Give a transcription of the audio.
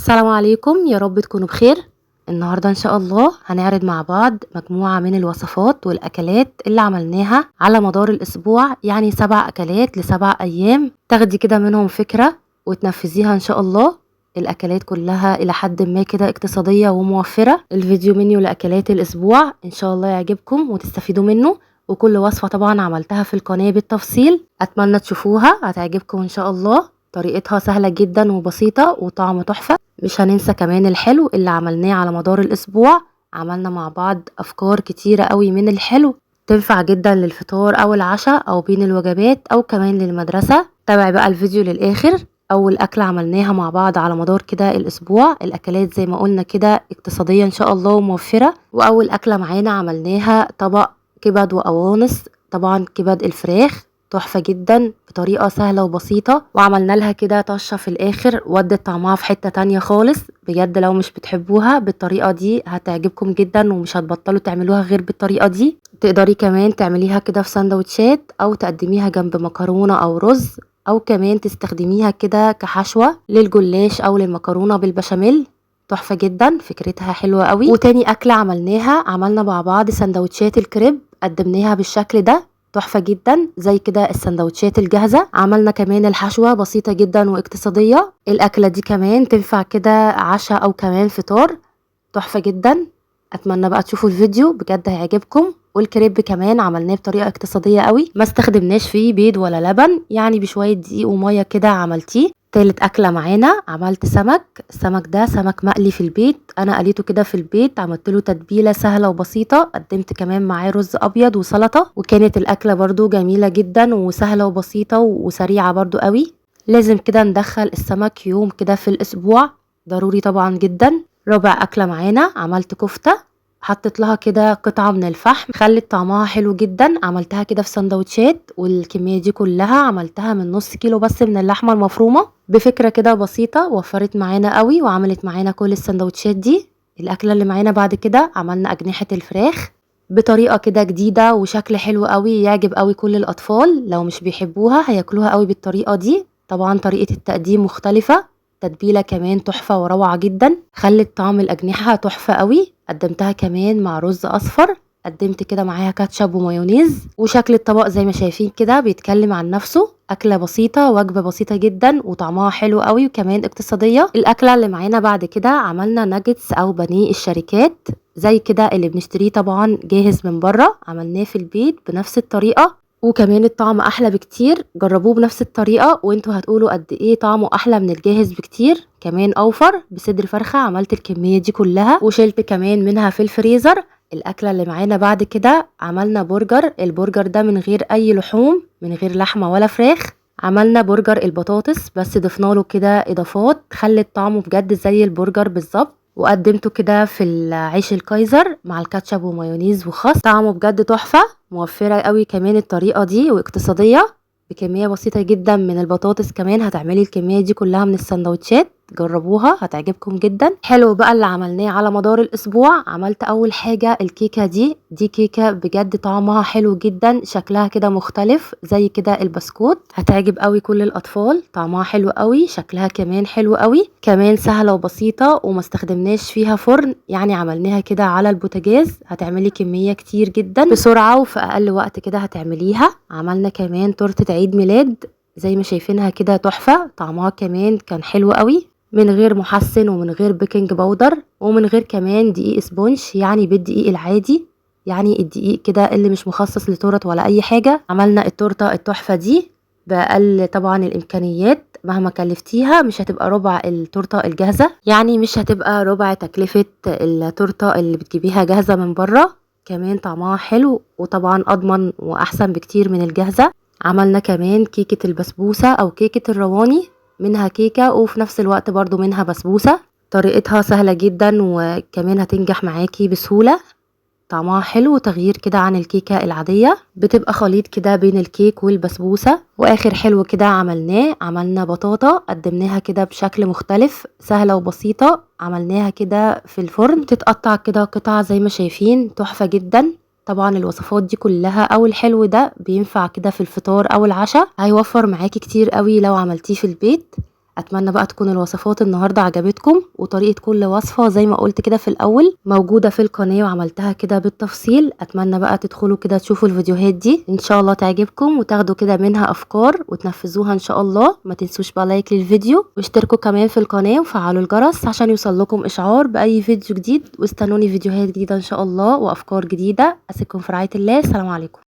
السلام عليكم، يا رب تكونوا بخير. النهاردة ان شاء الله هنعرض مع بعض مجموعة من الوصفات والاكلات اللي عملناها على مدار الاسبوع، يعني 7 اكلات ل7 ايام تاخدي كده منهم فكرة وتنفذيها ان شاء الله. الاكلات كلها الى حد ما كده اقتصادية وموفرة. الفيديو منيو لاكلات الاسبوع ان شاء الله يعجبكم وتستفيدوا منه، وكل وصفة طبعا عملتها في القناة بالتفصيل، اتمنى تشوفوها هتعجبكم ان شاء الله. طريقتها سهلة جدا وبسيطة وطعم تحفة. مش هننسى كمان الحلو اللي عملناه على مدار الاسبوع. عملنا مع بعض افكار كتيرة قوي من الحلو، تنفع جدا للفطار او العشاء او بين الوجبات او كمان للمدرسة. تابع بقى الفيديو للاخر. اول اكلة عملناها مع بعض على مدار كده الاسبوع، الاكلات زي ما قلنا كده اقتصادية ان شاء الله وموفرة. واول اكلة معانا عملناها طبق كبد وقوانص، طبعا كبد الفراخ تحفة جدا بطريقة سهلة وبسيطة، وعملنا لها كده طشة في الاخر ودت طعمها في حتة تانية خالص. بجد لو مش بتحبوها بالطريقة دي هتعجبكم جدا ومش هتبطلوا تعملوها غير بالطريقة دي. تقدري كمان تعمليها كده في سندوتشات او تقدميها جنب مكرونة او رز، او كمان تستخدميها كده كحشوة للجلاش او للمكرونة بالبشاميل. تحفة جدا، فكرتها حلوة قوي. وتاني اكلة عملناها، عملنا مع بعض سندوتشات الكريب، قدمناها بالشكل ده تحفة جدا زي كده السندوتشات الجاهزة. عملنا كمان الحشوة بسيطة جدا واقتصادية. الأكلة دي كمان تنفع كده عشاء أو كمان فطار، تحفة جدا. أتمنى بقى تشوفوا الفيديو بجد هيعجبكم. والكريب كمان عملناه بطريقة اقتصادية قوي، ما استخدمناش فيه بيض ولا لبن، يعني بشوية دقيق ومية كده عملتيه. تالت أكلة معانا عملت سمك. السمك ده سمك مقلي في البيت، أنا قليته كده في البيت، عملت له تتبيلة سهلة وبسيطة، قدمت كمان معاه رز أبيض وسلطة، وكانت الأكلة برضو جميلة جدا وسهلة وبسيطة وسريعة برضو قوي. لازم كده ندخل السمك يوم كده في الأسبوع، ضروري طبعا جدا. رابع أكلة معانا عملت كفتة، حطيت لها كده قطعة من الفحم، خلت طعمها حلو جدا. عملتها كده في سندوتشات، والكمية دي كلها عملتها من نص كيلو بس من اللحمة المفرومة، بفكرة كده بسيطة وفرت معانا قوي وعملت معانا كل السندوتشات دي. الأكلة اللي معانا بعد كده عملنا أجنحة الفراخ بطريقة كده جديدة وشكل حلو قوي، يعجب قوي كل الأطفال. لو مش بيحبوها هياكلوها قوي بالطريقة دي. طبعا طريقة التقديم مختلفة، تتبيلة كمان تحفة وروعة جدا، خلت طعم الأجنحة تحفة قوي. قدمتها كمان مع رز أصفر، قدمت كده معاها كاتشب ومايونيز. وشكل الطبق زي ما شايفين كده بيتكلم عن نفسه، أكلة بسيطة وجبة بسيطة جدا وطعمها حلو قوي وكمان اقتصادية. الأكلة اللي معانا بعد كده عملنا ناجتس أو بانيه الشركات، زي كده اللي بنشتريه طبعا جاهز من بره، عملناه في البيت بنفس الطريقة وكمان الطعم احلى بكتير. جربوه بنفس الطريقة وانتوا هتقولوا قد ايه طعمه احلى من الجاهز بكتير. كمان اوفر بصدر فرخة، عملت الكمية دي كلها وشلت كمان منها في الفريزر. الاكلة اللي معانا بعد كده عملنا برجر. البرجر ده من غير اي لحوم، من غير لحمة ولا فراخ. عملنا برجر البطاطس بس ضفنا له كده اضافات خلت طعمه بجد زي البرجر بالظبط، وقدمته كده في العيش الكايزر مع الكاتشب ومايونيز وخس. طعمه بجد تحفة، موفرة قوي كمان الطريقة دي واقتصادية، بكمية بسيطة جدا من البطاطس. كمان هتعملي الكمية دي كلها من السندوتشات، جربوها هتعجبكم جدا. حلو بقى اللي عملناه على مدار الاسبوع. عملت اول حاجة الكيكة دي كيكة بجد طعمها حلو جدا، شكلها كده مختلف زي كده البسكوت، هتعجب قوي كل الاطفال. طعمها حلو قوي، شكلها كمان حلو قوي، كمان سهلة وبسيطة وما استخدمناش فيها فرن، يعني عملناها كده على البوتاجاز. هتعملي كمية كتير جدا بسرعة وفي اقل وقت كده هتعمليها. عملنا كمان تورتة عيد ميلاد زي ما شايفينها كده تحفة، طعمها كمان كان حلو قوي، من غير محسن ومن غير بيكنج باودر ومن غير كمان دقيق سبونش، يعني بالدقيق العادي، يعني الدقيق كده اللي مش مخصص لتورت ولا اي حاجة. عملنا التورتة التحفة دي بأقل طبعا الامكانيات، مهما كلفتيها مش هتبقى ربع التورتة الجاهزة، يعني مش هتبقى ربع تكلفة التورتة اللي بتجيبيها جاهزة من بره. كمان طعمها حلو وطبعا اضمن واحسن بكتير من الجاهزة. عملنا كمان كيكة البسبوسة او كيكة الرواني، منها كيكة وفي نفس الوقت برضو منها بسبوسة. طريقتها سهلة جدا وكمان هتنجح معاكي بسهولة. طعمها حلو تغيير كده عن الكيكة العادية، بتبقى خليط كده بين الكيك والبسبوسة. واخر حلو كده عملناه، عملنا بطاطا قدمناها كده بشكل مختلف، سهلة وبسيطة. عملناها كده في الفرن، بتتقطع كده قطع زي ما شايفين، تحفة جدا. طبعا الوصفات دي كلها او الحلو ده بينفع كده في الفطار او العشاء، هيوفر معاكي كتير قوي لو عملتيه في البيت. اتمنى بقى تكون الوصفات النهارده عجبتكم، وطريقه كل وصفه زي ما قلت كده في الاول موجوده في القناه وعملتها كده بالتفصيل. اتمنى بقى تدخلوا كده تشوفوا الفيديوهات دي ان شاء الله تعجبكم وتاخدوا كده منها افكار وتنفذوها ان شاء الله. ما تنسوش بقى لايك للفيديو واشتركوا كمان في القناه وفعلوا الجرس عشان يوصل لكم اشعار باي فيديو جديد، واستنوني فيديوهات جديده ان شاء الله وافكار جديده. اسيبكم في رعايه الله. السلام عليكم.